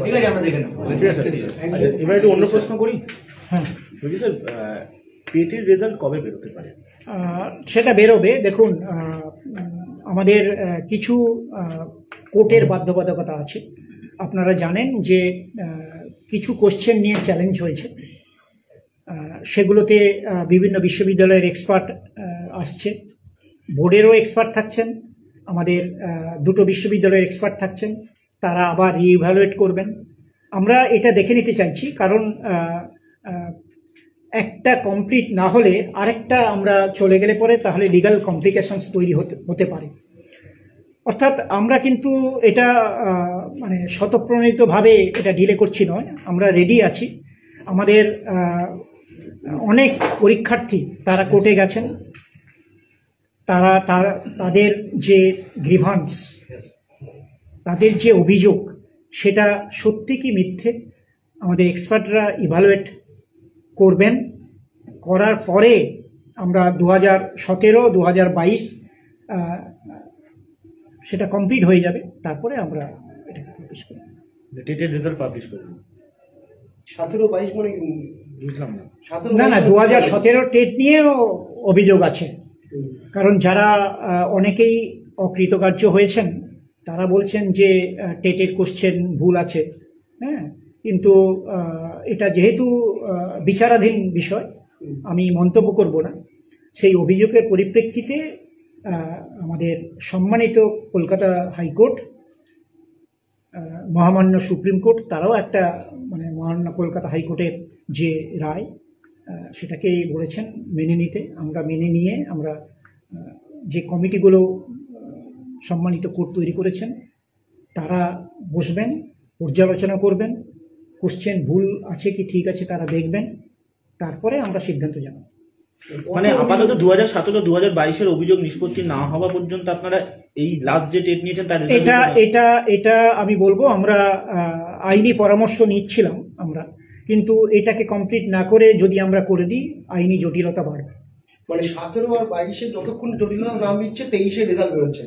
ঠিক আছে, আমরা দেখে নেব। ঠিক আছে। আচ্ছা, এবার একটু অন্য প্রশ্ন করি। হ্যাঁ, বলছি স্যার, টেটের রেজাল্ট কবে বেরোতে পারে? সেটা বেরোবে। দেখুন, আমাদের কিছু কোর্টের বাধ্যবাধকতা আছে। আপনারা জানেন যে কিছু কোশ্চেন নিয়ে চ্যালেঞ্জ হয়েছে, সেগুলোতে বিভিন্ন বিশ্ববিদ্যালয়ের এক্সপার্ট আসছে, বোর্ডেরও এক্সপার্ট থাকছেন, আমাদের দুটো বিশ্ববিদ্যালয়ের এক্সপার্ট থাকছেন, তারা আবার রিইভ্যালুয়েট করবেন। আমরা এটা দেখে নিতে চাইছি, কারণ একটা কমপ্লিট না হলে আরেকটা আমরা চলে গেলে পরে তাহলে লিগ্যাল কমপ্লিকেশনস তৈরি হতে পারে। অর্থাৎ আমরা কিন্তু এটা মানে স্বতঃপ্রণোদিতভাবে এটা ডিলে করছি নয়, আমরা রেডি আছি। আমাদের অনেক পরীক্ষার্থী তারা কোর্টে গেছেন, তাদের যে গ্রিভান্স, তাদের যে অভিযোগ, সেটা সত্যি কি মিথ্যে আমাদের এক্সপার্টরা ইভালুয়েট করবেন। করার পরে আমরা 2017, 2022 সেটা কমপ্লিট হয়ে যাবে, তারপরে আমরা এটা পাবলিশ করব, টেটের রেজাল্ট পাবলিশ করব। 17-22 মানে বুঝলাম না। না 2017 টেট নিয়েও অভিযোগ আছে। কারণ যারা অনেকেই অকৃতকার্য হয়েছেন, তারা বলছেন যে টেটের কোশ্চেন ভুল আছে। হ্যাঁ, কিন্তু এটা যেহেতু বিচারাধীন বিষয়, আমি মন্তব্য করব না। সেই অভিযোগের পরিপ্রেক্ষিতে আমাদের সম্মানিত কলকাতা হাইকোর্ট, মহামান্য সুপ্রিম কোর্ট, তারাও একটা মানে মহামান্য কলকাতা হাইকোর্টের যে রায়, সেটাকেই বলেছেন মেনে নিতে। আমরা মেনে নিয়ে আমরা যে কমিটিগুলো সম্মানিত কোর্ট তৈরি করেছেন, তারা বসবেন, পর্যালোচনা করবেন, কোশ্চেন ভুল আছে কি ঠিক আছে তারা দেখবেন, তারপরে আমরা সিদ্ধান্ত জানাবো। মানে আপাতত 2017, 2022 অভিযোগ নিষ্পত্তি না হওয়া পর্যন্ত আপনারা এই লাস্ট যে টেট নিয়েছেন তার এটা আমি বলবো, আমরা আইনি পরামর্শ নিচ্ছিলাম আমরা, কিন্তু এটাকে কমপ্লিট না করে যদি আমরা করে দিই, আইনি জটিলতা বাড়বে। মানে 17 আর 22 যতক্ষণ জটিলতা না মিটছে, 23 রেজাল্ট বেরোচ্ছে।